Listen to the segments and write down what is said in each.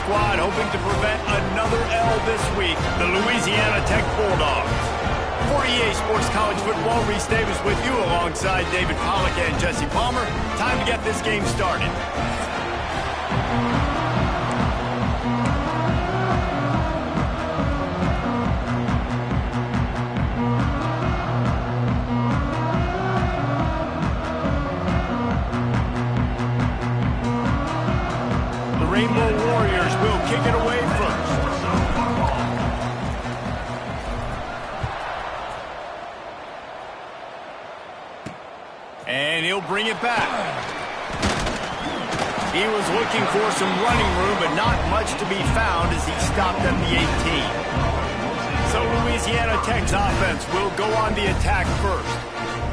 squad hoping to prevent another L this week, the Louisiana Tech Bulldogs. For EA Sports College Football, Reese Davis with you alongside David Pollack and Jesse Palmer. Time to get this game started. Rainbow Warriors will kick it away first. And he'll bring it back. He was looking for some running room, but not much to be found as he stopped at the 18. So Louisiana Tech's offense will go on the attack first.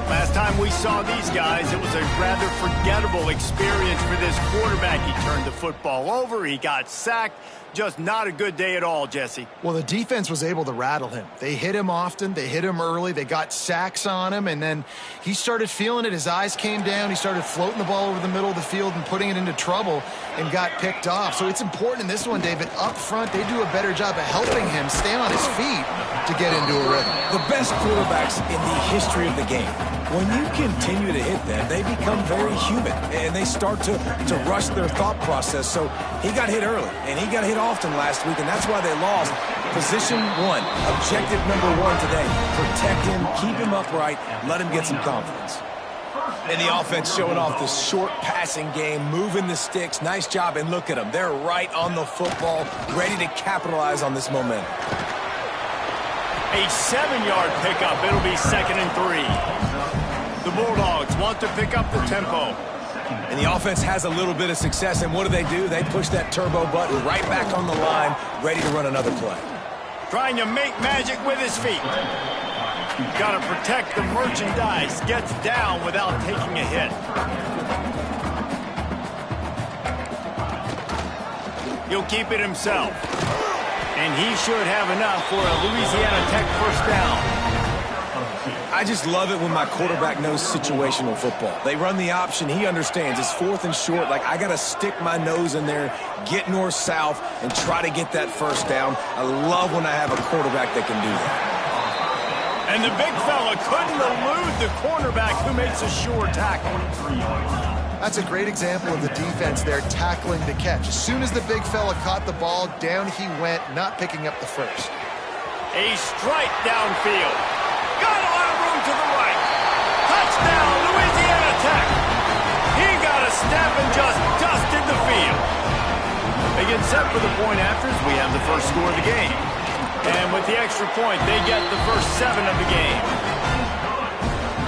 Last time we saw these guys, it was a rather forgettable experience for this quarterback. He turned the football over, he got sacked. Just not a good day at all, Jesse. Well, the defense was able to rattle him. They hit him often, they hit him early, they got sacks on him, and then he started feeling it. His eyes came down, he started floating the ball over the middle of the field and putting it into trouble and got picked off. So it's important in this one, David, up front, they do a better job of helping him stay on his feet to get into a rhythm. The best quarterbacks in the history of the game, when you continue to hit them, they become very human, and they start to rush their thought process. So he got hit early, and he got hit often last week, and that's why they lost. Position one, objective number one today. Protect him, keep him upright, let him get some confidence. And the offense showing off the short passing game, moving the sticks. Nice job, and look at them. They're right on the football, ready to capitalize on this momentum. A 7-yard pickup. It'll be 2nd and 3. The Bulldogs want to pick up the tempo. And the offense has a little bit of success, and what do? They push that turbo button right back on the line, ready to run another play. Trying to make magic with his feet. Got to protect the merchandise. Gets down without taking a hit. He'll keep it himself. And he should have enough for a Louisiana Tech first down. I just love it when my quarterback knows situational football. They run the option. He understands. It's 4th and short. Like, I got to stick my nose in there, get north-south, and try to get that first down. I love when I have a quarterback that can do that. And the big fella couldn't elude the cornerback who makes a sure tackle. That's a great example of the defense there tackling the catch. As soon as the big fella caught the ball, down he went, not picking up the first. A strike downfield. Got a lot of room to the right. Touchdown, Louisiana Tech. He got a step and just dusted the field. They get set for the point after as we have the first score of the game. And with the extra point, they get the first 7 of the game.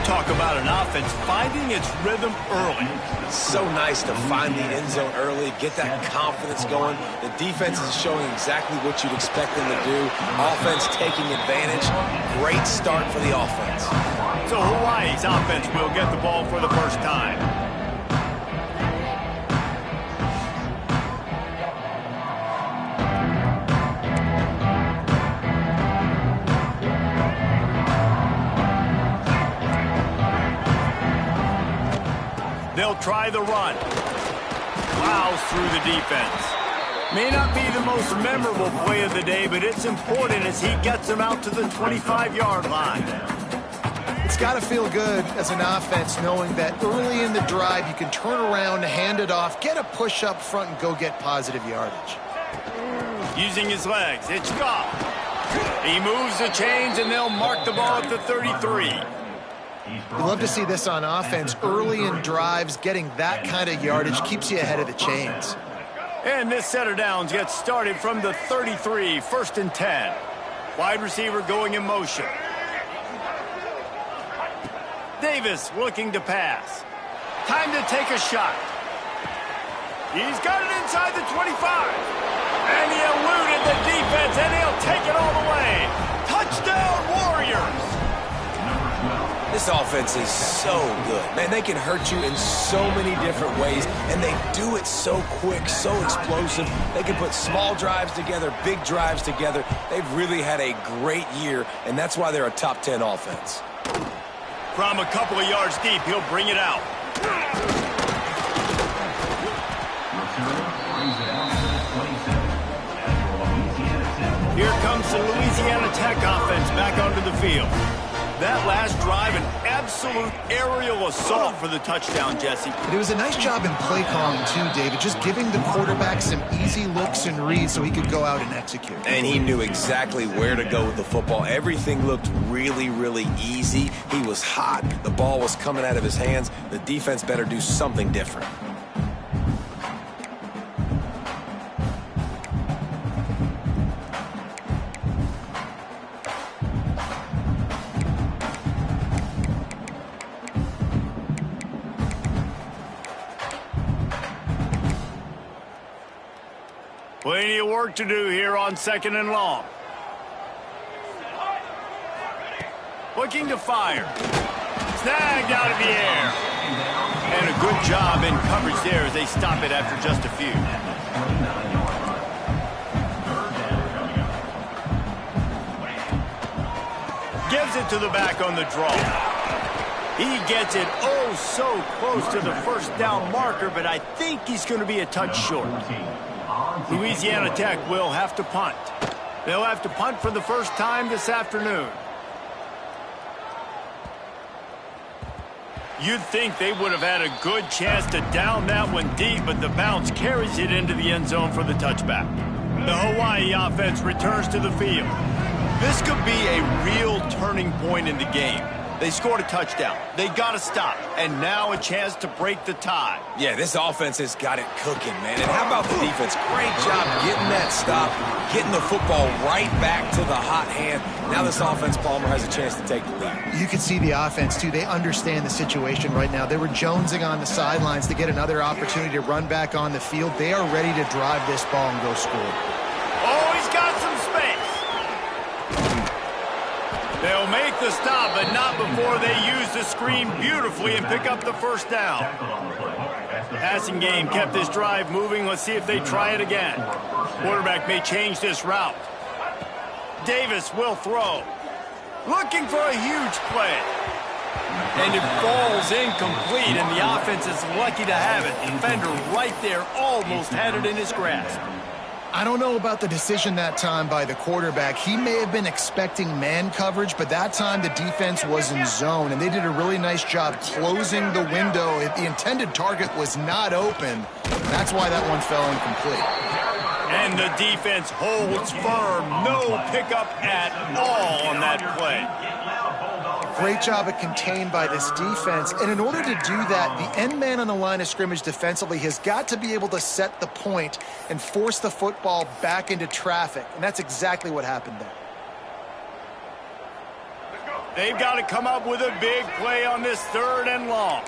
Talk about an offense finding its rhythm early. So nice to find the end zone early, get that confidence going. The defense is showing exactly what you'd expect them to do. Offense taking advantage. Great start for the offense. So Hawaii's offense will get the ball for the first time. They'll try the run. Plows through the defense. May not be the most memorable play of the day, but it's important as he gets them out to the 25-yard line. It's got to feel good as an offense knowing that early in the drive you can turn around, hand it off, get a push up front, and go get positive yardage. Using his legs, it's Goff. He moves the chains, and they'll mark the ball at the 33. You love to see this on offense. Early in drives, getting that kind of yardage keeps you ahead of the chains. And this set of downs gets started from the 33, 1st and 10. Wide receiver going in motion. Davis looking to pass. Time to take a shot. He's got it inside the 25. And he eluded the defense, and he'll take it all the way. Touchdown, Warriors! This offense is so good. Man, they can hurt you in so many different ways, and they do it so quick, so explosive. They can put small drives together, big drives together. They've really had a great year, and that's why they're a top 10 offense. From a couple of yards deep, he'll bring it out. Here comes the Louisiana Tech offense back onto the field. That last drive, an absolute aerial assault for the touchdown, Jesse. It was a nice job in play calling, too, David, just giving the quarterback some easy looks and reads so he could go out and execute. And he knew exactly where to go with the football. Everything looked really, really easy. He was hot. The ball was coming out of his hands. The defense better do something different. Plenty of work to do here on 2nd and long. Looking to fire. Snagged out of the air. And a good job in coverage there as they stop it after just a few. Gives it to the back on the draw. He gets it oh so close to the first down marker, but I think he's going to be a touch short. Louisiana Tech will have to punt. They'll have to punt for the first time this afternoon. You'd think they would have had a good chance to down that one deep, but the bounce carries it into the end zone for the touchback. The Hawaii offense returns to the field. This could be a real turning point in the game. They scored a touchdown. They got to stop. And now a chance to break the tie. Yeah, this offense has got it cooking, man. And how about the defense? Great job getting that stop, getting the football right back to the hot hand. Now this offense, Palmer, has a chance to take the lead. You can see the offense, too. They understand the situation right now. They were jonesing on the sidelines to get another opportunity to run back on the field. They are ready to drive this ball and go score. Oh, he's got some space. They'll make the stop, but not before they use the screen beautifully and pick up the first down. Passing game kept this drive moving. Let's see if they try it again. Quarterback may change this route. Davis will throw. Looking for a huge play. And it falls incomplete, and the offense is lucky to have it. Defender right there almost had it in his grasp. I don't know about the decision that time by the quarterback. He may have been expecting man coverage, but that time the defense was in zone, and they did a really nice job closing the window. The intended target was not open. That's why that one fell incomplete. And the defense holds firm. No pickup at all on that play. Great job of contained by this defense. And in order to do that, the end man on the line of scrimmage defensively has got to be able to set the point and force the football back into traffic. And that's exactly what happened there. They've got to come up with a big play on this 3rd and long.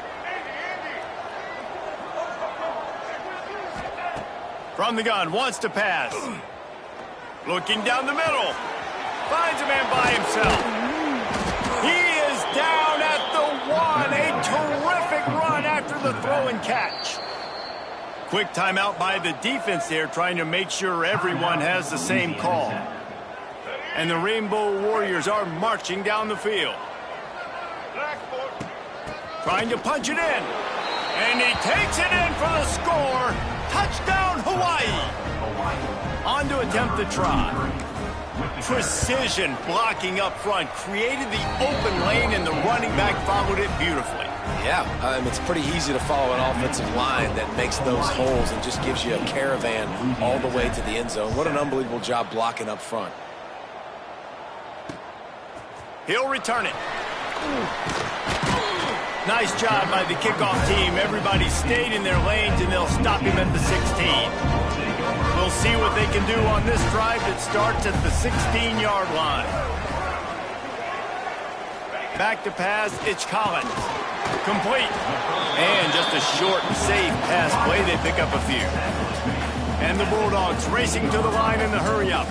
From the gun, wants to pass. Looking down the middle. Finds a man by himself. He is down at the 1. A terrific run after the throw and catch. Quick timeout by the defense there, trying to make sure everyone has the same call. And the Rainbow Warriors are marching down the field. Trying to punch it in. And he takes it in for the score. Touchdown, Hawaii. On to attempt the try. Precision blocking up front, created the open lane, and the running back followed it beautifully. Yeah, it's pretty easy to follow an offensive line that makes those holes and just gives you a caravan all the way to the end zone. What an unbelievable job blocking up front. He'll return it. Nice job by the kickoff team. Everybody stayed in their lanes, and they'll stop him at the 16. We'll see what they can do on this drive that starts at the 16-yard line. Back to pass, it's Collins. Complete. And just a short and safe pass play. They pick up a few. And the Bulldogs racing to the line in the hurry-up.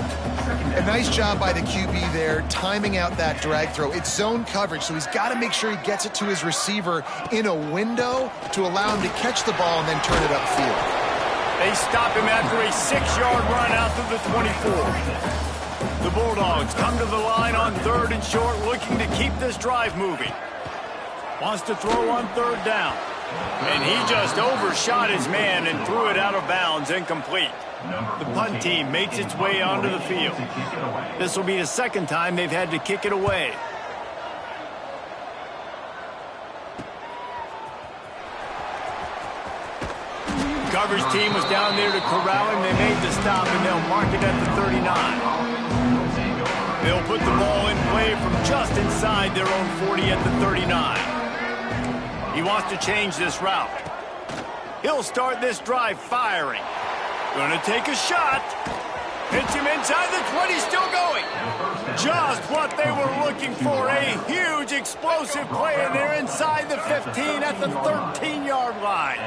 A nice job by the QB there, timing out that drag throw. It's zone coverage, so he's got to make sure he gets it to his receiver in a window to allow him to catch the ball and then turn it upfield. They stop him after a 6-yard run out to the 24. The Bulldogs come to the line on 3rd and short, looking to keep this drive moving. Wants to throw on 3rd down. And he just overshot his man and threw it out of bounds, incomplete. The punt team makes its way onto the field. This will be the second time they've had to kick it away. Coverage team was down there to corral him. They made the stop, and they'll mark it at the 39. They'll put the ball in play from just inside their own 40 at the 39. He wants to change this route. He'll start this drive firing. Gonna take a shot. Hits him inside the 20, still going. Just what they were looking for, a huge explosive play, and they're inside the 15 at the 13-yard line.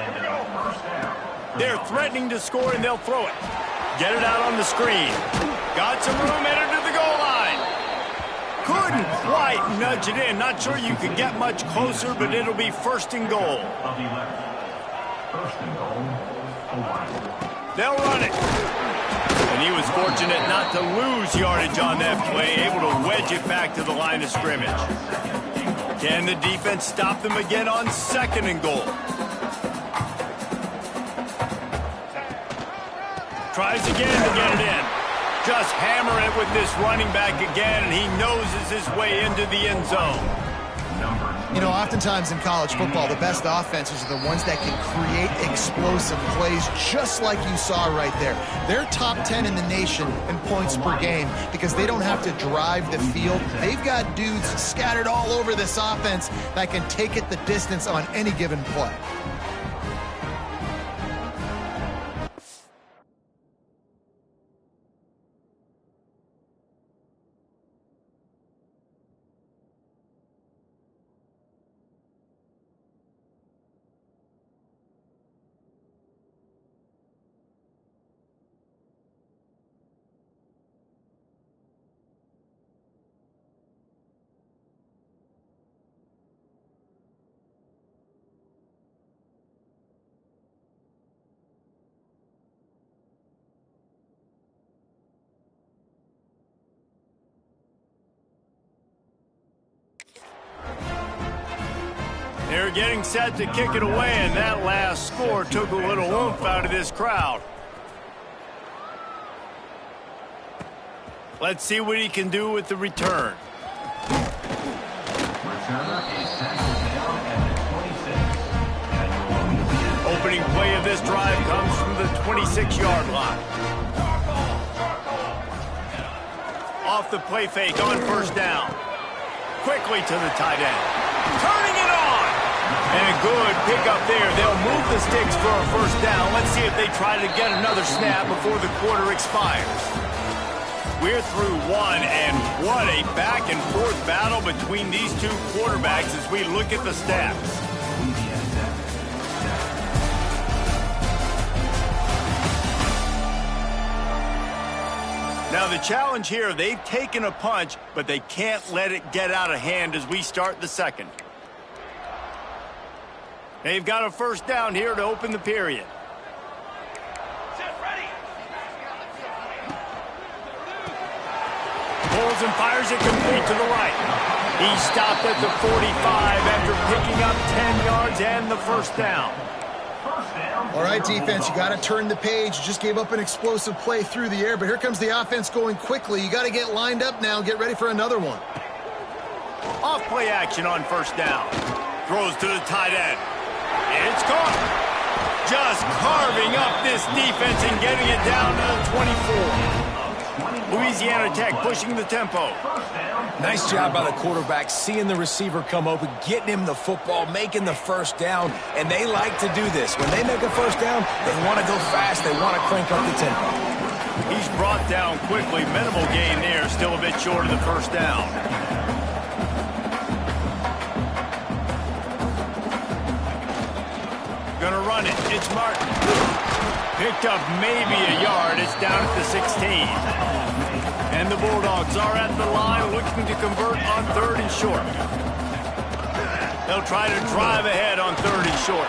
They're threatening to score, and they'll throw it. Get it out on the screen. Got some room, headed to the goal line. Couldn't quite nudge it in. Not sure you could get much closer, but it'll be first and goal. They'll run it. And he was fortunate not to lose yardage on that play, able to wedge it back to the line of scrimmage. Can the defense stop them again on second and goal? Tries again to get it in. Just hammer it with this running back again, and he noses his way into the end zone. You know, oftentimes in college football, the best offenses are the ones that can create explosive plays, just like you saw right there. They're top 10 in the nation in points per game because they don't have to drive the field. They've got dudes scattered all over this offense that can take it the distance on any given play. They're getting set to kick it away, and that last score took a little oomph out of this crowd. Let's see what he can do with the return. Opening play of this drive comes from the 26-yard line. Off the play fake on first down. Quickly to the tight end. Turning it on! And a good pickup there. They'll move the sticks for a first down. Let's see if they try to get another snap before the quarter expires. We're through one, and what a back-and-forth battle between these two quarterbacks as we look at the stats. Now the challenge here, they've taken a punch, but they can't let it get out of hand as we start the second. They've got a first down here to open the period. Pulls and fires it complete to the right. He stopped at the 45 after picking up 10 yards and the first down. All right, defense, you got to turn the page. You just gave up an explosive play through the air, but here comes the offense going quickly. You got to get lined up now, get ready for another one. Off play action on first down. Throws to the tight end. It's caught. Just carving up this defense and getting it down to the 24. Louisiana Tech pushing the tempo. Nice job by the quarterback, seeing the receiver come open, getting him the football, making the first down, and they like to do this. When they make a first down, they want to go fast, they want to crank up the tempo. He's brought down quickly. Minimal gain there, still a bit short of the first down. Gonna run it. It's Martin. Picked up maybe a yard. It's down at the 16. And the Bulldogs are at the line looking to convert on third and short. They'll try to drive ahead on third and short.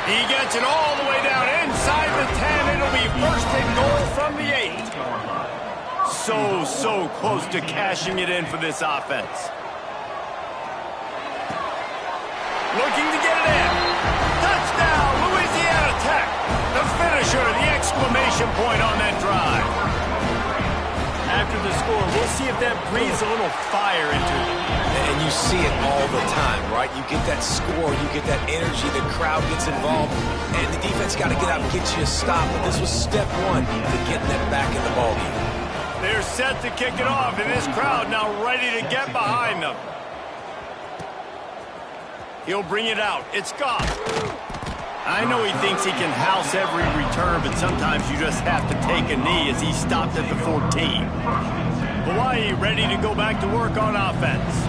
He gets it all the way down inside the 10. It'll be first and goal from the 8. So close to cashing it in for this offense. Looking to get it in. finisher, the exclamation point on that drive. After the score, we'll see if that breathes a little fire into them. And you see it all the time, right? You get that score, you get that energy, the crowd gets involved, and the defense got to get out and get you a stop. But this was step one to getting that back in the ballgame. They're set to kick it off, and this crowd now ready to get behind them. He'll bring it out. It's Goff. I know he thinks he can house every return, but sometimes you just have to take a knee as he stopped at the 14. Hawaii ready to go back to work on offense.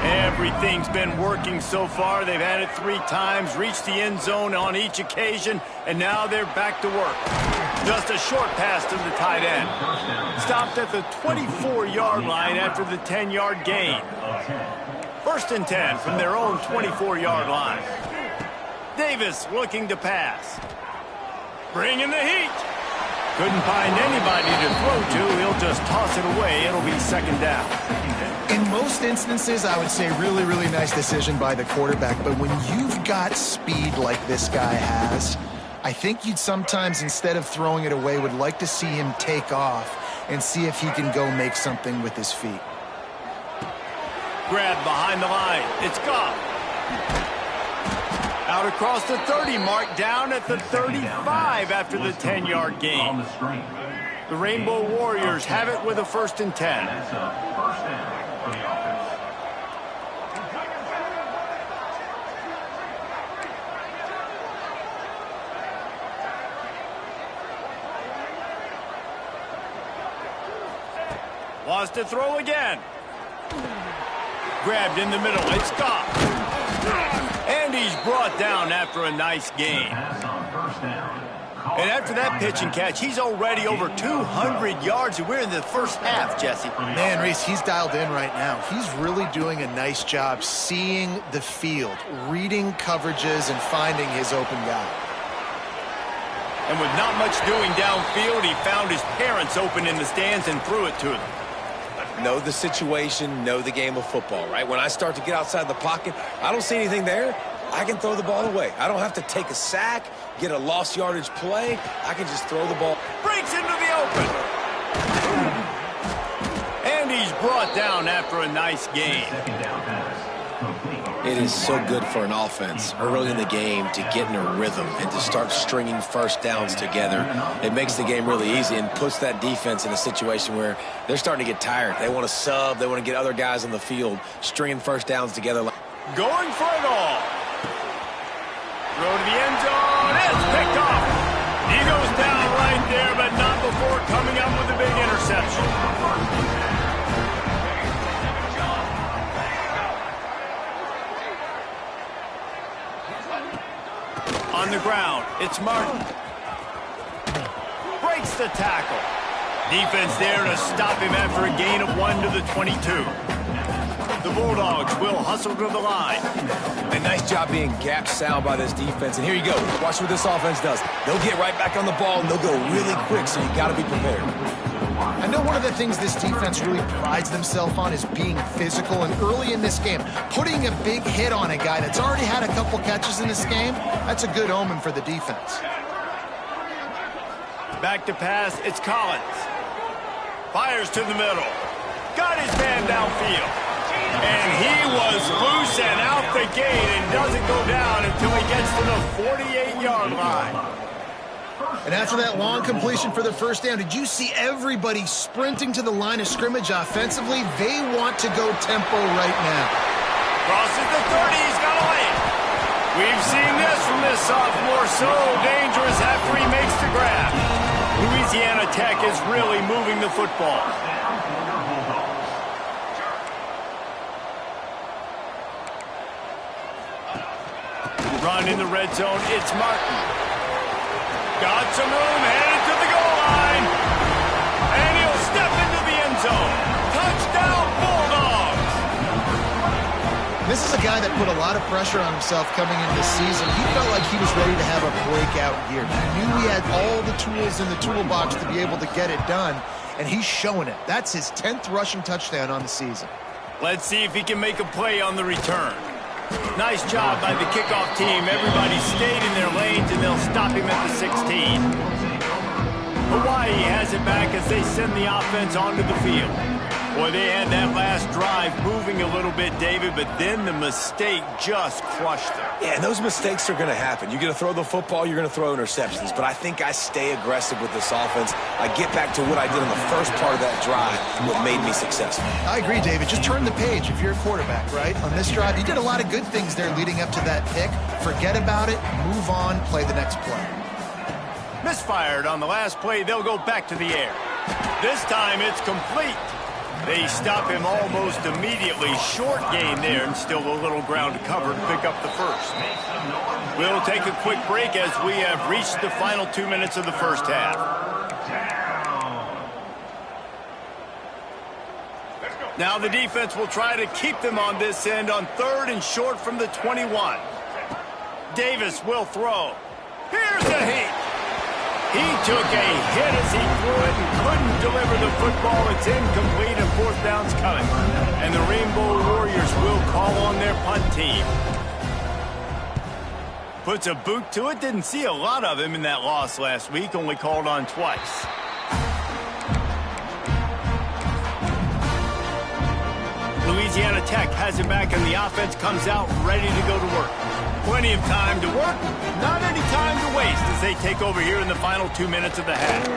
Everything's been working so far. They've had it 3 times, reached the end zone on each occasion, and now they're back to work. Just a short pass to the tight end. Stopped at the 24-yard line after the 10-yard gain. 1st and 10 from their own 24-yard line. Davis looking to pass. Bringing the heat. Couldn't find anybody to throw to. He'll just toss it away. It'll be 2nd down. In most instances, I would say really, really nice decision by the quarterback. But when you've got speed like this guy has, I think you'd sometimes, instead of throwing it away, would like to see him take off and see if he can go make something with his feet. Grab behind the line. It's Goff. Out across the 30 mark, down at the 35 after the 10-yard gain. The Rainbow Warriors have it with a 1st and 10. Wants to throw again. Grabbed in the middle. It's Goff. And he's brought down after a nice gain. And after that pitch and catch, he's already over 200 yards. And we're in the first half, Jesse. Man, Reese, he's dialed in right now. He's really doing a nice job seeing the field, reading coverages, and finding his open guy. And with not much doing downfield, he found his parents open in the stands and threw it to them. Know the situation, know the game of football, right? When I start to get outside the pocket, I don't see anything there, I can throw the ball away. I don't have to take a sack, get a lost yardage play. I can just throw the ball. Breaks into the open. And he's brought down after a nice gain. It is so good for an offense early in the game to get in a rhythm and to start stringing 1st downs together. It makes the game really easy and puts that defense in a situation where they're starting to get tired. They want to sub. They want to get other guys on the field, stringing 1st downs together. Going for it all. Throw to the end zone. It's picked off. He goes down right there, but not before coming up with a big interception. On the ground, it's Martin. Breaks the tackle. Defense there to stop him after a gain of 1 to the 22. The Bulldogs will hustle to the line. A nice job being gap sound by this defense. And here you go. Watch what this offense does. They'll get right back on the ball, and they'll go really quick, so you got to be prepared. I know one of the things this defense really prides themselves on is being physical, and early in this game, putting a big hit on a guy that's already had a couple catches in this game, that's a good omen for the defense. Back to pass, it's Collins. Fires to the middle. Got his man downfield. And he was loose and out the gate and doesn't go down until he gets to the 48-yard line. And after that long completion for the 1st down, did you see everybody sprinting to the line of scrimmage offensively? They want to go tempo right now. Crosses the 30, he's got a lane. We've seen this from this sophomore, so dangerous after he makes the grab. Louisiana Tech is really moving the football. Run in the red zone, it's Martin. Got some room, headed to the goal line. And he'll step into the end zone. Touchdown, Bulldogs! This is a guy that put a lot of pressure on himself coming into this season. He felt like he was ready to have a breakout year. He knew he had all the tools in the toolbox to be able to get it done, and he's showing it. That's his 10th rushing touchdown on the season. Let's see if he can make a play on the return. Nice job by the kickoff team. Everybody stayed in their lanes, and they'll stop him at the 16. Hawaii has it back as they send the offense onto the field. Boy, they had that last drive moving a little bit, David, but then the mistake just crushed them. Yeah, and those mistakes are going to happen. You're going to throw the football, you're going to throw interceptions. But I think I stay aggressive with this offense. I get back to what I did in the first part of that drive, what made me successful. I agree, David. Just turn the page if you're a quarterback, right? On this drive, you did a lot of good things there leading up to that pick. Forget about it, move on, play the next play. Misfired on the last play. They'll go back to the air. This time it's complete. They stop him almost immediately. Short gain there, and still a little ground to cover to pick up the first. We'll take a quick break as we have reached the final 2 minutes of the first half. Now the defense will try to keep them on this end on 3rd and short from the 21. Davis will throw. Here's the heat. He took a hit as he threw it and couldn't deliver the football. It's incomplete and 4th down's coming. And the Rainbow Warriors will call on their punt team. Puts a boot to it. Didn't see a lot of him in that loss last week. Only called on twice. Louisiana Tech has it back and the offense comes out ready to go to work. Plenty of time to work, not any time to waste as they take over here in the final 2 minutes of the half.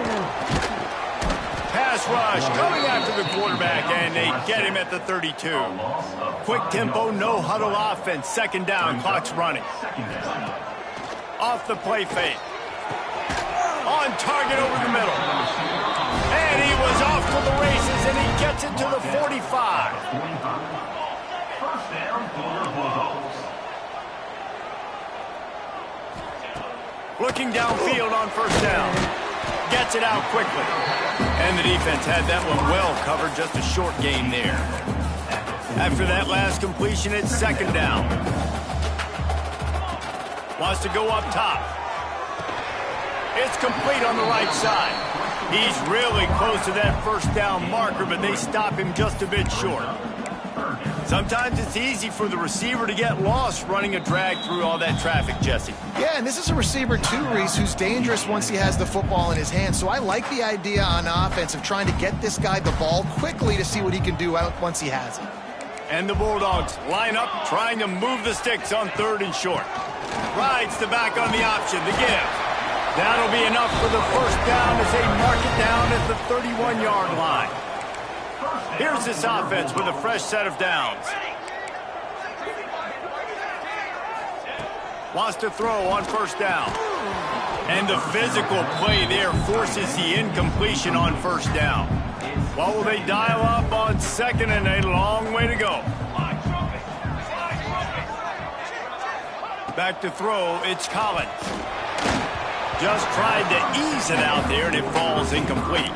Pass rush coming after the quarterback, and they get him at the 32. Quick tempo, no huddle offense. 2nd down, clock's running. Off the play fake. On target over the middle. And he was off to the races, and he gets it to the 45. Looking downfield on 1st down. Gets it out quickly. And the defense had that one well covered, just a short gain there. After that last completion, it's 2nd down. Wants to go up top. It's complete on the right side. He's really close to that 1st down marker, but they stop him just a bit short. Sometimes it's easy for the receiver to get lost running a drag through all that traffic, Jesse. Yeah, and this is a receiver too, Reese, who's dangerous once he has the football in his hands. So I like the idea on offense of trying to get this guy the ball quickly to see what he can do once he has it. And the Bulldogs line up, trying to move the sticks on 3rd and short. Rides the back on the option, the give. That'll be enough for the 1st down as they mark it down at the 31-yard line. Here's this offense with a fresh set of downs. Wants to throw on 1st down. And the physical play there forces the incompletion on 1st down. What will they dial up on 2nd and a long way to go? Back to throw, it's Collins. Just tried to ease it out there, and it falls incomplete.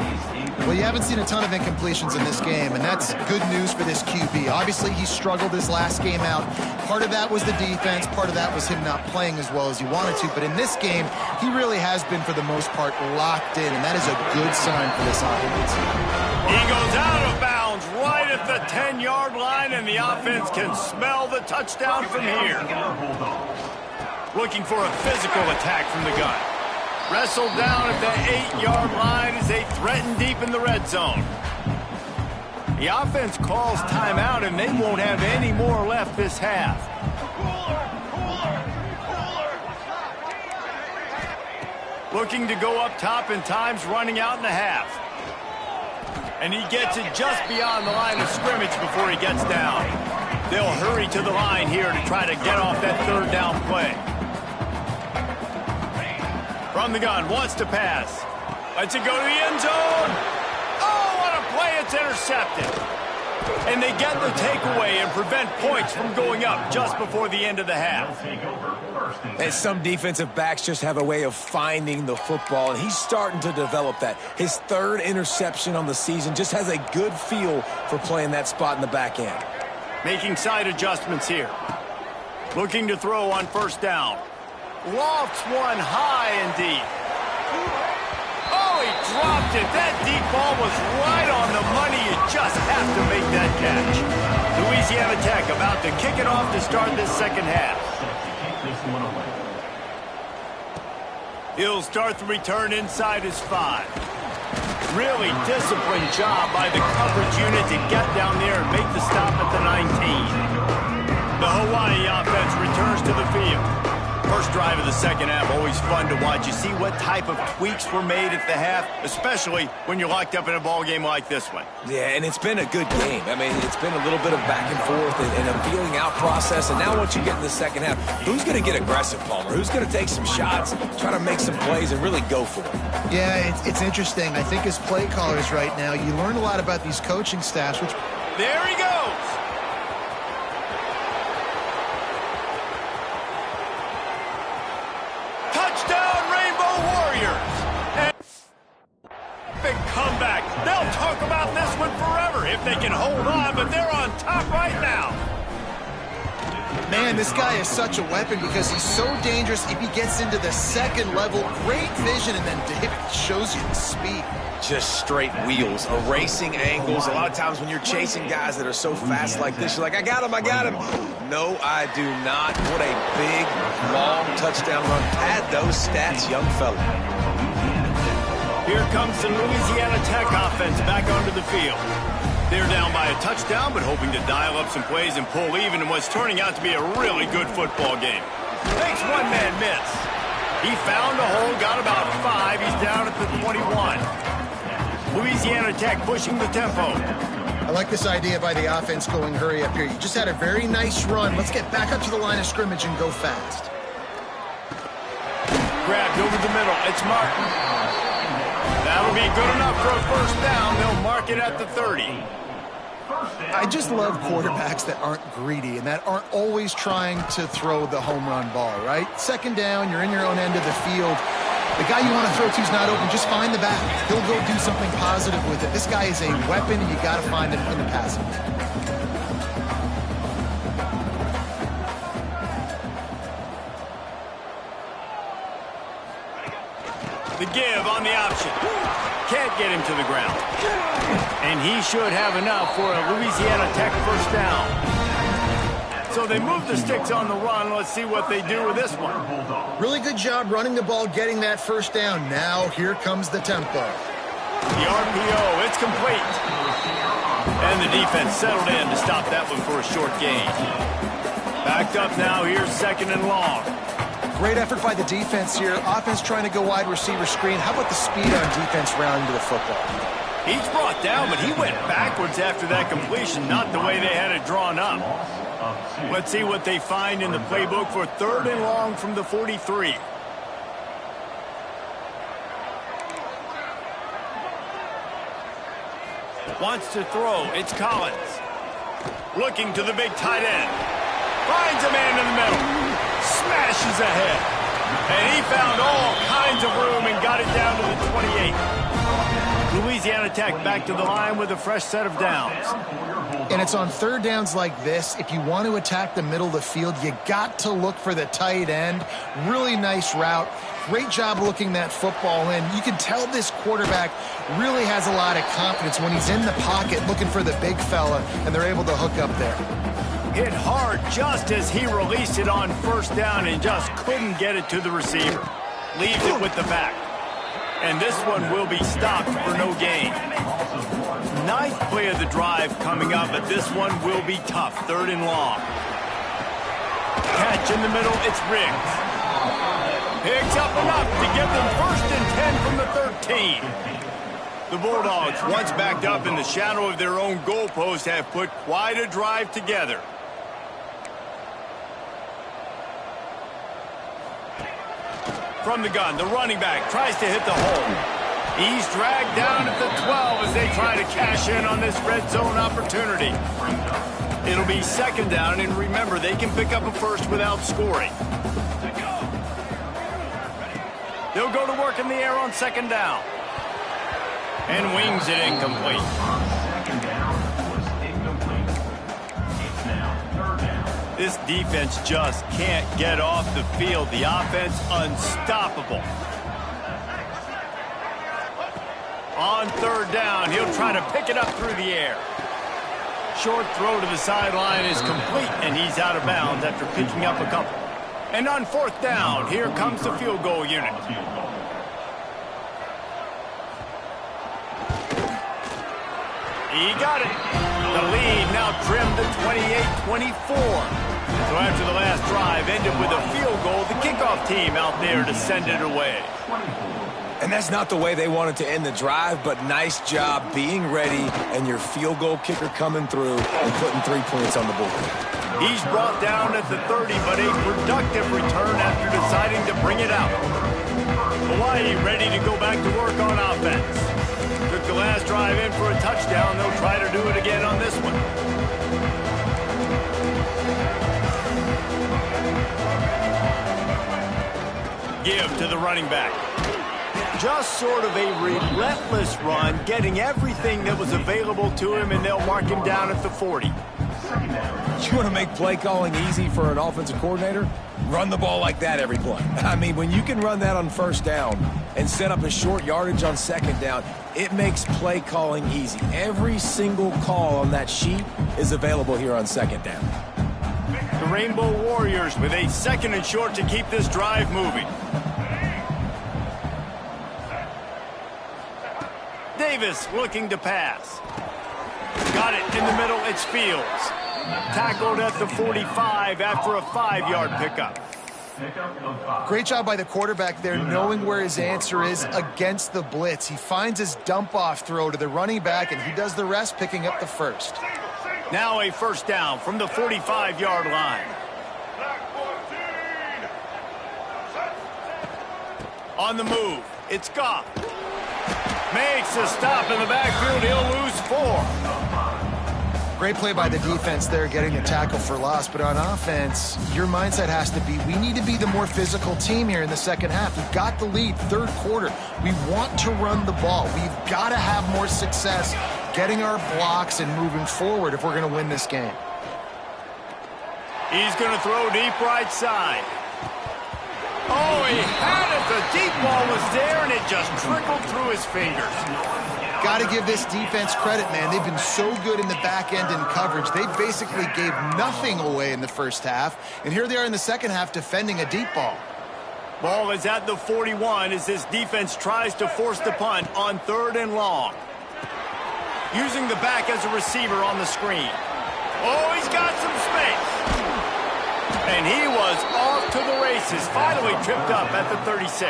Well, you haven't seen a ton of incompletions in this game, and that's good news for this QB. Obviously, he struggled his last game out. Part of that was the defense. Part of that was him not playing as well as he wanted to. But in this game, he really has been, for the most part, locked in, and that is a good sign for this offense. He goes out of bounds right at the 10-yard line, and the offense can smell the touchdown from here. Looking for a physical attack from the gun. Wrestled down at the 8-yard line as they threaten deep in the red zone. The offense calls timeout, and they won't have any more left this half. Looking to go up top, and time's running out in the half. And he gets it just beyond the line of scrimmage before he gets down. They'll hurry to the line here to try to get off that 3rd down play. From the gun, wants to pass. Lets it go to the end zone. Oh, what a play, it's intercepted. And they get the takeaway and prevent points from going up just before the end of the half. And some defensive backs just have a way of finding the football, and he's starting to develop that. His 3rd interception on the season, just has a good feel for playing that spot in the back end. Making side adjustments here. Looking to throw on 1st down. Lofts one high and deep. Oh, he dropped it. That deep ball was right on the money. You just have to make that catch. Louisiana Tech about to kick it off to start this second half. He'll start the return inside his 5. Really disciplined job by the coverage unit to get down there and make the stop at the 19. The Hawaii offense returns to the field. First drive of the second half, always fun to watch. You see what type of tweaks were made at the half, especially when you're locked up in a ball game like this one. Yeah, and it's been a good game. I mean, it's been a little bit of back and forth and a feeling out process. And now once you get in the second half, who's going to get aggressive, Palmer? Who's going to take some shots, try to make some plays, and really go for it? Yeah, it's interesting. I think as play callers right now, you learn a lot about these coaching staffs. There he goes. Comeback. They'll talk about this one forever if they can hold on, but they're on top right now. Man, this guy is such a weapon because he's so dangerous if he gets into the second level. Great vision, and then David shows you the speed. Just straight wheels, erasing angles. A lot of times when you're chasing guys that are so fast like this, you're like, I got him, I got him. No, I do not. What a big, long touchdown run. Pad those stats, young fella. Here comes the Louisiana Tech offense back onto the field. They're down by a touchdown, but hoping to dial up some plays and pull even in what's turning out to be a really good football game. Makes one-man miss. He found a hole, got about 5. He's down at the 21. Louisiana Tech pushing the tempo. I like this idea by the offense going hurry up here. You just had a very nice run. Let's get back up to the line of scrimmage and go fast. Grabbed over the middle. It's Martin. That'll be good enough for a first down. They'll mark it at the 30. I just love quarterbacks that aren't greedy and that aren't always trying to throw the home run ball, right? Second down, you're in your own end of the field. The guy you want to throw to is not open. Just find the back. He'll go do something positive with it. This guy is a weapon, and you got to find him in the passing game. The give on the option. Can't get him to the ground. And he should have enough for a Louisiana Tech first down. So they move the sticks on the run. Let's see what they do with this one. Really good job running the ball, getting that first down. Now here comes the tempo. The RPO, it's complete. And the defense settled in to stop that one for a short gain. Backed up now, here's second and long. Great effort by the defense here. Offense trying to go wide receiver screen. How about the speed on defense rounding to the football? He's brought down, but he went backwards after that completion, not the way they had it drawn up. Let's see what they find in the playbook for third and long from the 43. Wants to throw. It's Collins. Looking to the big tight end. Finds a man in the middle. Smashes ahead. And he found all kinds of room and got it down to the 28. Louisiana Tech back to the line with a fresh set of downs. And it's on third downs like this. If you want to attack the middle of the field, you got to look for the tight end. Really nice route. Great job looking that football in. You can tell this quarterback really has a lot of confidence when he's in the pocket looking for the big fella, and they're able to hook up there. Hit hard just as he released it on first down and just couldn't get it to the receiver. Leaves it with the back. And this one will be stopped for no gain. Ninth play of the drive coming up, but this one will be tough. Third and long. Catch in the middle, it's Riggs. Picks up enough to give them first and 10 from the 13. The Bulldogs, once backed up in the shadow of their own goalpost, have put quite a drive together. From the gun, the running back tries to hit the hole. He's dragged down at the 12 as they try to cash in on this red zone opportunity. It'll be second down, and remember, they can pick up a first without scoring. They'll go to work in the air on second down. And wings it incomplete. This defense just can't get off the field. The offense unstoppable. On third down, he'll try to pick it up through the air. Short throw to the sideline is complete, and he's out of bounds after picking up a couple. And on fourth down, here comes the field goal unit. He got it. The lead now trimmed to 28-24. So after the last drive ended with a field goal, the kickoff team out there to send it away. And that's not the way they wanted to end the drive, but nice job being ready and your field goal kicker coming through and putting 3 points on the board. He's brought down at the 30, but a productive return after deciding to bring it out. Hawaii ready to go back to work on offense. Took the last drive in for a touchdown. They'll try to do it again on this one. Give to the running back. Just sort of a relentless run, getting everything that was available to him, and they'll mark him down at the 40. You want to make play calling easy for an offensive coordinator? Run the ball like that every play. I mean, when you can run that on first down and set up a short yardage on second down, it makes play calling easy. Every single call on that sheet is available here on second down. The Rainbow Warriors with a second and short to keep this drive moving. Davis looking to pass. Got it in the middle, it's Fields. Tackled at the 45 after a 5-yard pickup. Great job by the quarterback there, knowing where his answer is against the blitz. He finds his dump-off throw to the running back, and he does the rest, picking up the first. Now a first down from the 45-yard line. On the move, it's Goff. Makes a stop in the backfield. He'll lose 4. Great play by the defense there, getting the tackle for loss. But on offense, your mindset has to be, we need to be the more physical team here in the second half. We've got the lead, third quarter. We want to run the ball. We've got to have more success getting our blocks and moving forward if we're going to win this game. He's going to throw deep right side. Oh, he had it. The deep ball was there, and it just trickled through his fingers. Got to give this defense credit, man. They've been so good in the back end in coverage. They basically gave nothing away in the first half, and here they are in the second half defending a deep ball. Ball is at the 41 as this defense tries to force the punt on third and long. Using the back as a receiver on the screen. Oh, he's got some space. And he was off to the races, finally tripped up at the 36.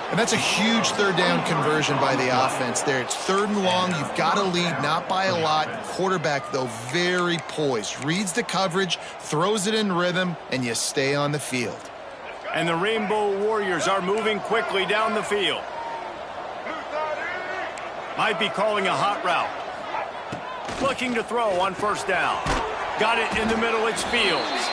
And that's a huge third down conversion by the offense there. It's third and long. You've got a lead, not by a lot. Quarterback, though, very poised. Reads the coverage, throws it in rhythm, and you stay on the field. And the Rainbow Warriors are moving quickly down the field. Might be calling a hot route. Looking to throw on first down. Got it in the middle, it's Fields.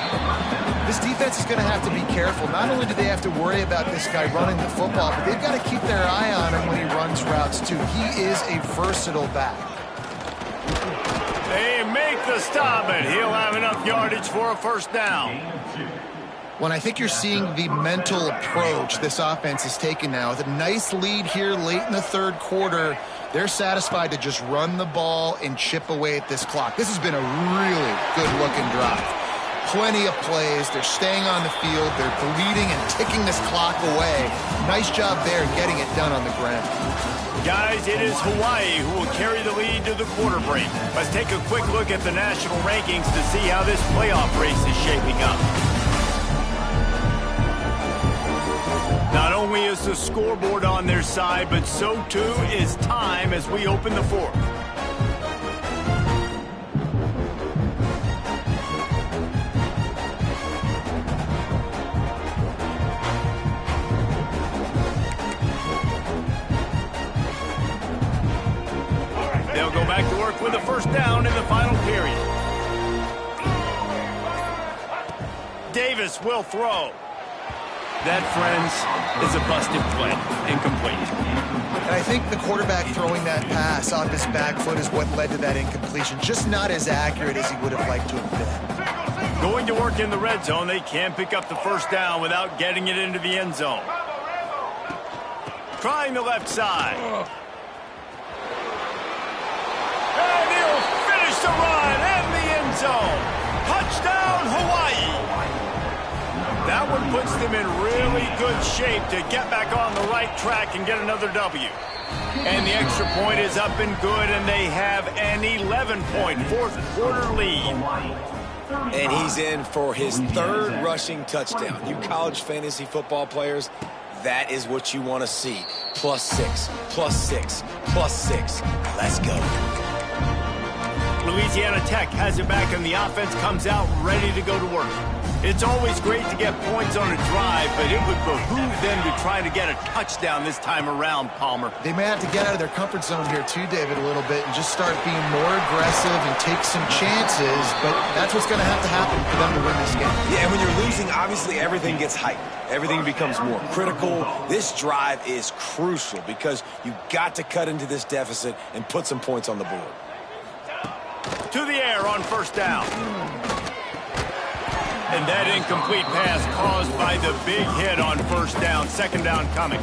This defense is going to have to be careful. Not only do they have to worry about this guy running the football, but they've got to keep their eye on him when he runs routes, too. He is a versatile back. They make the stop, and he'll have enough yardage for a first down. When I think you're seeing the mental approach this offense is taking now. With a nice lead here late in the third quarter, they're satisfied to just run the ball and chip away at this clock. This has been a really good-looking drive. Plenty of plays. They're staying on the field. They're bleeding and ticking this clock away. Nice job there getting it done on the ground. Guys, it is Hawaii who will carry the lead to the quarter break. Let's take a quick look at the national rankings to see how this playoff race is shaping up. Not only is the scoreboard on their side, but so too is time as we open the fourth. They'll go back to work with a first down in the final period. Davis will throw. That, friends, is a busted play, incomplete. And I think the quarterback throwing that pass off his back foot is what led to that incompletion. Just not as accurate as he would have liked to have been. Going to work in the red zone, they can't pick up the first down without getting it into the end zone. trying the left side. And he'll finish the run and the end zone. Touchdown, Hawaii. That one puts them in really good shape to get back on the right track and get another W. And the extra point is up and good, and they have an 11-point fourth-quarter lead. And he's in for his third rushing touchdown. You college fantasy football players, that is what you want to see. +6, +6, +6. Let's go. Louisiana Tech has it back, and the offense comes out ready to go to work. It's always great to get points on a drive, but it would behoove them to try to get a touchdown this time around, Palmer. They may have to get out of their comfort zone here too, David, a little bit and just start being more aggressive and take some chances, but that's what's going to happen for them to win this game. Yeah, and when you're losing, obviously everything gets heightened. Everything becomes more critical. This drive is crucial because you've got to cut into this deficit and put some points on the board. To the air on first down. And that incomplete pass caused by the big hit on first down. Second down coming.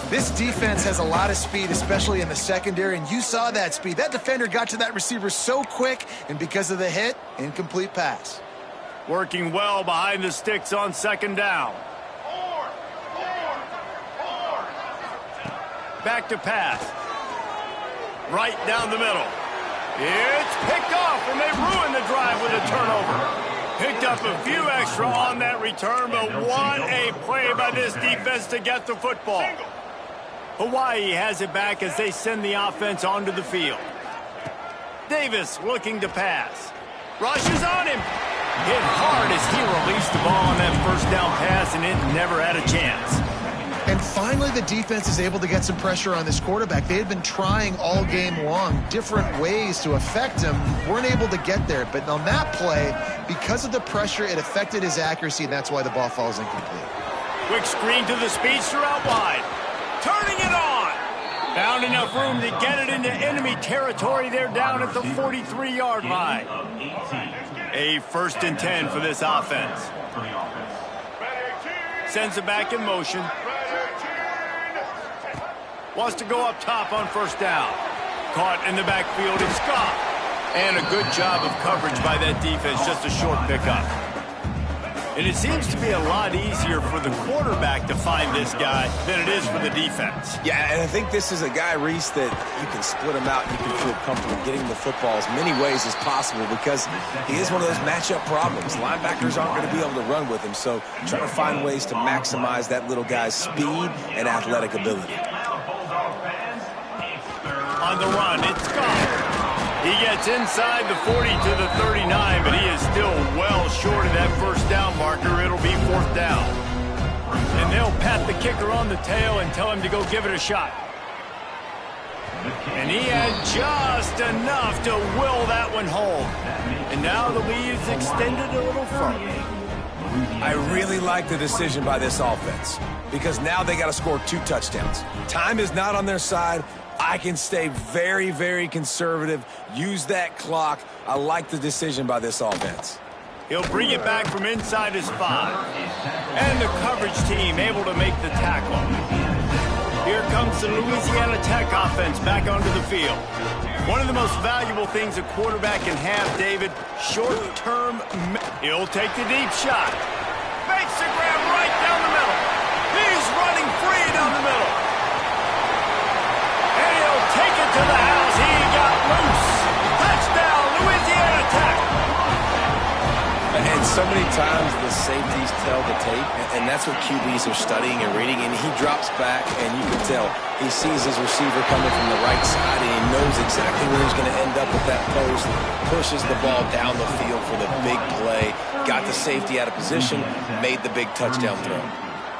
This defense has a lot of speed, especially in the secondary, and you saw that speed. That defender got to that receiver so quick, and because of the hit, incomplete pass. Working well behind the sticks on second down. Back to pass. Right down the middle. It's picked off, and they ruin the drive with a turnover. Picked up a few extra on that return, but what a play by this defense to get the football. Hawaii has it back as they send the offense onto the field. Davis looking to pass. Rushes on him. Hit hard as he released the ball on that first down pass, and it never had a chance. And finally, the defense is able to get some pressure on this quarterback. They had been trying all game long different ways to affect him. Weren't able to get there. But on that play, because of the pressure, it affected his accuracy, and that's why the ball falls incomplete. Quick screen to the speedster out wide. Turning it on. Found enough room to get it into enemy territory. They're down at the 43-yard line. A 1st and 10 for this offense. Sends it back in motion. Wants to go up top on first down. Caught in the backfield and Scott. And a good job of coverage by that defense. Just a short pickup. And it seems to be a lot easier for the quarterback to find this guy than it is for the defense. Yeah, and I think this is a guy, Reese, that you can split him out and you can feel comfortable getting the football as many ways as possible because he is one of those matchup problems. Linebackers aren't going to be able to run with him, so trying to find ways to maximize that little guy's speed and athletic ability. On the run, it's Scott. He gets inside the 40 to the 39, but he is still well short of that first down marker. It'll be 4th down. And they'll pat the kicker on the tail and tell him to go give it a shot. And he had just enough to will that one home. And now the lead is extended a little further. I really like the decision by this offense because now they got to score 2 touchdowns. Time is not on their side. I can stay very, very conservative, use that clock. I like the decision by this offense. He'll bring it back from inside his 5. And the coverage team able to make the tackle. Here comes the Louisiana Tech offense back onto the field. One of the most valuable things a quarterback can have, David, short-term. He'll take the deep shot. Makes the grab right down the middle. He's running free down the middle. And he'll take it to the house. He got loose. Touchdown, Louisiana Tech. And so many times the safeties tell the tape, and that's what QBs are studying and reading, and he drops back, and you can tell he sees his receiver coming from the right side, and he knows exactly where he's going to end up with that post, pushes the ball down the field for the big play, got the safety out of position, made the big touchdown throw.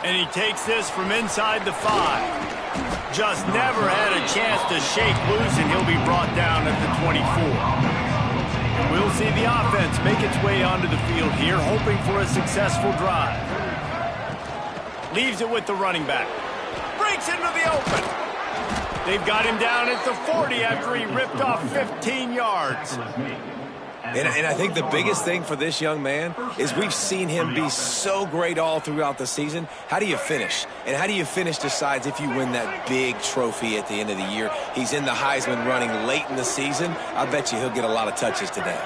And he takes this from inside the 5. Just never had a chance to shake loose, and he'll be brought down at the 24. We'll see the offense make its way onto the field here, hoping for a successful drive. Leaves it with the running back. Breaks into the open. They've got him down at the 40 after he ripped off 15 yards. And I think the biggest thing for this young man is we've seen him be so great all throughout the season. How do you finish? And how do you finish decides if you win that big trophy at the end of the year. He's in the Heisman running late in the season. I bet you he'll get a lot of touches today.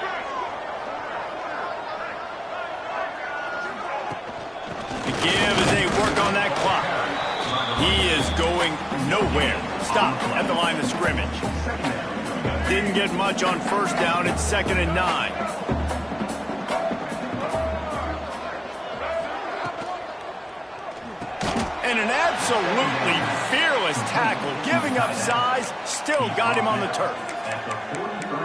The give as they work on that clock. He is going nowhere. Stopped at the line of scrimmage. Didn't get much on first down. It's 2nd and 9. And an absolutely fearless tackle. Giving up size, still got him on the turf.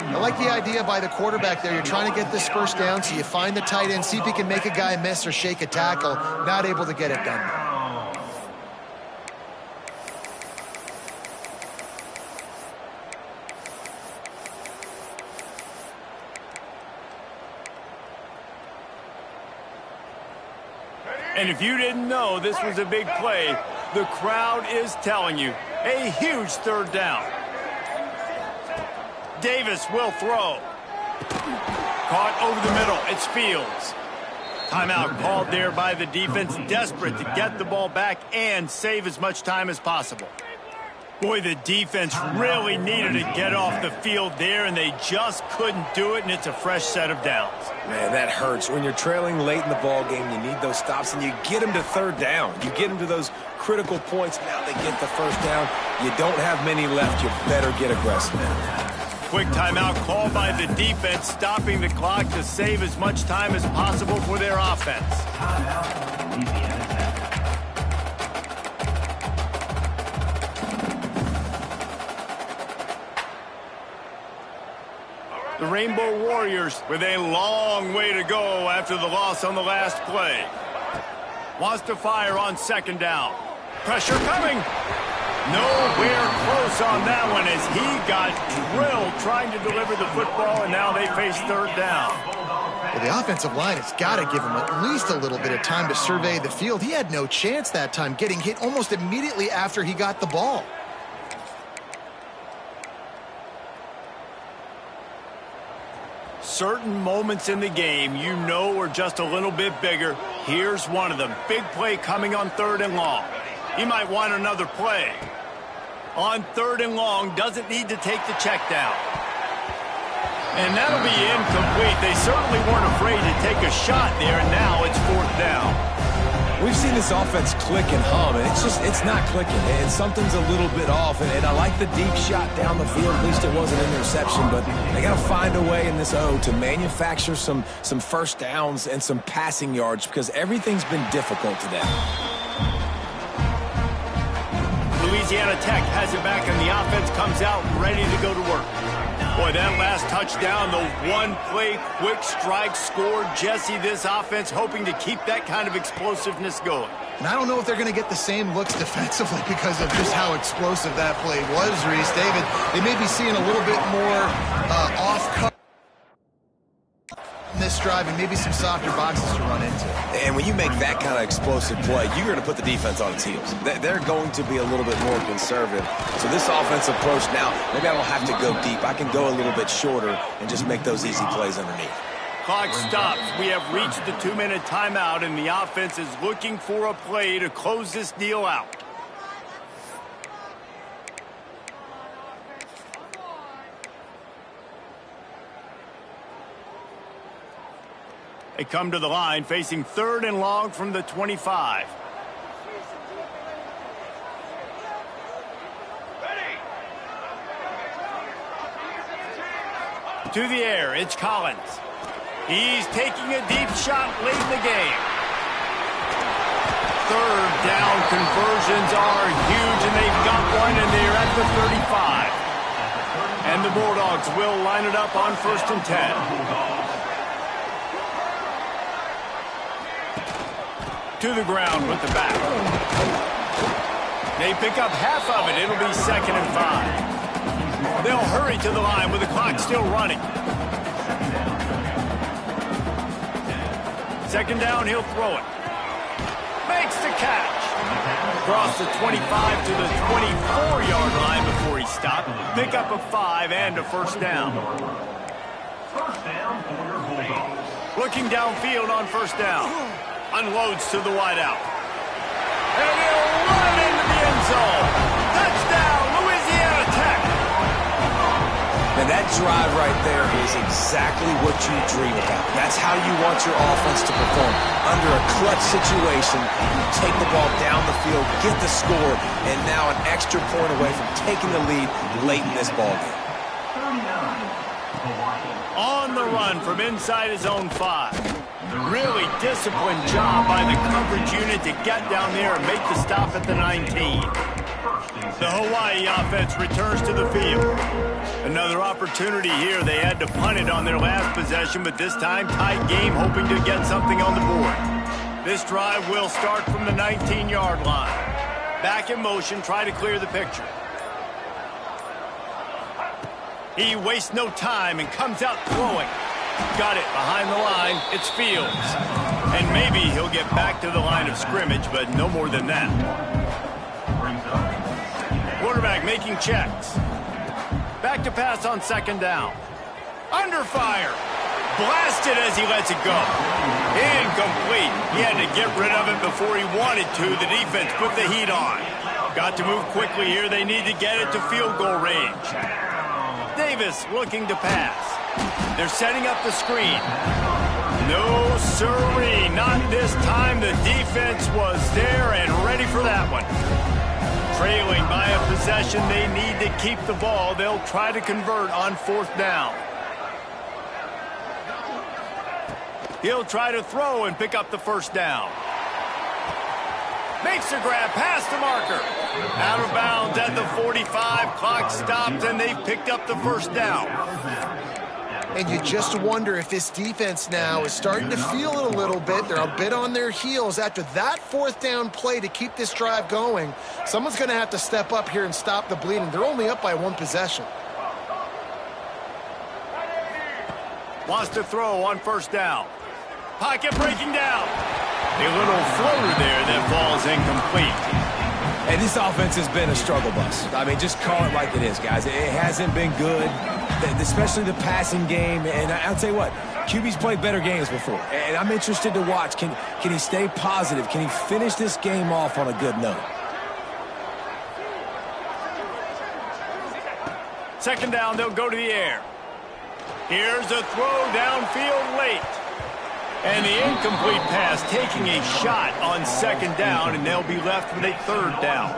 I like the idea by the quarterback there. You're trying to get this first down, so you find the tight end, see if he can make a guy miss or shake a tackle. Not able to get it done. And if you didn't know this was a big play, the crowd is telling you. A huge 3rd down. Davis will throw. Caught over the middle. It's Fields. Timeout called there by the defense, desperate to get the ball back and save as much time as possible. Boy, the defense really needed to get off the field there, and they just couldn't do it, and it's a fresh set of downs. Man, that hurts. When you're trailing late in the ball game, you need those stops, and you get them to 3rd down. You get them to those critical points. Now they get the 1st down. You don't have many left. You better get aggressive. Quick timeout called by the defense, stopping the clock to save as much time as possible for their offense. The Rainbow Warriors with a long way to go after the loss on the last play. Wants to fire on 2nd down. Pressure coming. Nowhere close on that one as he got drilled trying to deliver the football, and now they face 3rd down. Well, the offensive line has got to give him at least a little bit of time to survey the field. He had no chance that time, getting hit almost immediately after he got the ball. Certain moments in the game you know are just a little bit bigger. Here's one of them. Big play coming on 3rd and long. He might want another play. On 3rd and long, doesn't need to take the check down. And that'll be incomplete. They certainly weren't afraid to take a shot there, and now it's 4th down. We've seen this offense click and hum, and it's not clicking, and something's a little bit off. And I like the deep shot down the field. At least it wasn't an interception, but they got to find a way in this O to manufacture some 1st downs and some passing yards because everything's been difficult today. Louisiana Tech has it back, and the offense comes out ready to go to work. Boy, that last touchdown, the one-play quick strike scored. Jesse, this offense hoping to keep that kind of explosiveness going. And I don't know if they're going to get the same looks defensively because of just how explosive that play was, Reese. David, they may be seeing a little bit more off-cut in this drive and maybe some softer boxes to run into. And when you make that kind of explosive play, you're going to put the defense on its heels. They're going to be a little bit more conservative. So this offensive approach now, maybe I don't have to go deep. I can go a little bit shorter and just make those easy plays underneath. Clock stops. We have reached the 2-minute timeout, and the offense is looking for a play to close this deal out. They come to the line facing 3rd and long from the 25. To the air, it's Collins. He's taking a deep shot late in the game. 3rd down conversions are huge, and they've got one, and they're at the 35. And the Bulldogs will line it up on 1st and 10. To the ground with the back. They pick up half of it. It'll be 2nd and 5. They'll hurry to the line with the clock still running. 2nd down, he'll throw it. Makes the catch. Across the 25 to the 24-yard line before he stopped. Pick up a 5 and a 1st down. Looking downfield on first down. Unloads to the wideout. And he'll run into the end zone. Touchdown, Louisiana Tech. And that drive right there is exactly what you dream about. That's how you want your offense to perform. Under a clutch situation, you take the ball down the field, get the score, and now an extra point away from taking the lead late in this ballgame. On the run from inside his own 5. Really disciplined job by the coverage unit to get down there and make the stop at the 19. The Hawaii offense returns to the field. Another opportunity here. They had to punt it on their last possession, but this time tight game, hoping to get something on the board. This drive will start from the 19-yard line. Back in motion, try to clear the picture. He wastes no time and comes out throwing. Got it behind the line. It's Fields. And maybe he'll get back to the line of scrimmage, but no more than that. Quarterback making checks. Back to pass on second down. Under fire. Blasted as he lets it go. Incomplete. He had to get rid of it before he wanted to. The defense put the heat on. Got to move quickly here. They need to get it to field goal range. Davis looking to pass. They're setting up the screen. No siree, not this time. The defense was there and ready for that one. Trailing by a possession, they need to keep the ball. They'll try to convert on fourth down. He'll try to throw and pick up the first down. Makes a grab past the marker. Out of bounds at the 45. Clock stopped, and they've picked up the first down. And you just wonder if this defense now is starting to feel it a little bit. They're a bit on their heels after that fourth down play to keep this drive going. Someone's going to have to step up here and stop the bleeding. They're only up by one possession. Wants to throw on first down. Pocket breaking down. A little floater there that falls incomplete. And this offense has been a struggle bus. I mean, just call it like it is, guys. It hasn't been good, especially the passing game. And I'll tell you what, QB's played better games before. And I'm interested to watch. Can he stay positive? Can he finish this game off on a good note? Second down, they'll go to the air. Here's a throw downfield late. And the incomplete pass taking a shot on second down, and they'll be left with a third down.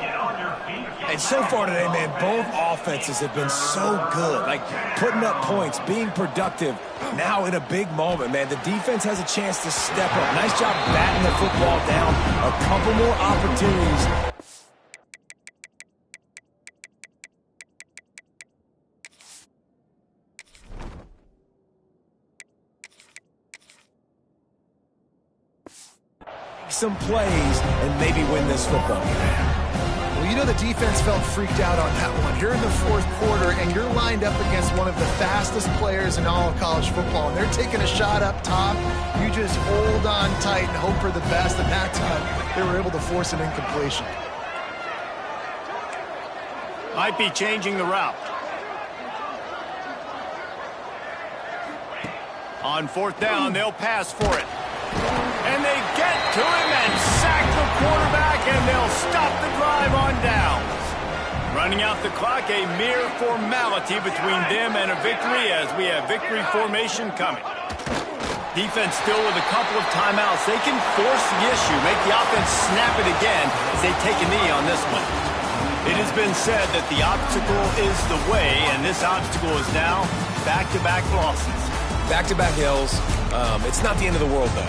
And so far today, man, both offenses have been so good, like putting up points, being productive. Now in a big moment, man, the defense has a chance to step up. Nice job batting the football down. A couple more opportunities. Some plays and maybe win this football game. Well, you know the defense felt freaked out on that one. You're in the fourth quarter, and you're lined up against one of the fastest players in all of college football, and they're taking a shot up top. You just hold on tight and hope for the best, and that time they were able to force an incompletion. Might be changing the route. On fourth down, they'll pass for it. And they get to him and sack the quarterback, and they'll stop the drive on downs. Running out the clock, a mere formality between them and a victory as we have victory formation coming. Defense still with a couple of timeouts. They can force the issue, make the offense snap it again as they take a knee on this one. It has been said that the obstacle is the way, and this obstacle is now back-to-back losses. Back-to-back L's. It's not the end of the world, though.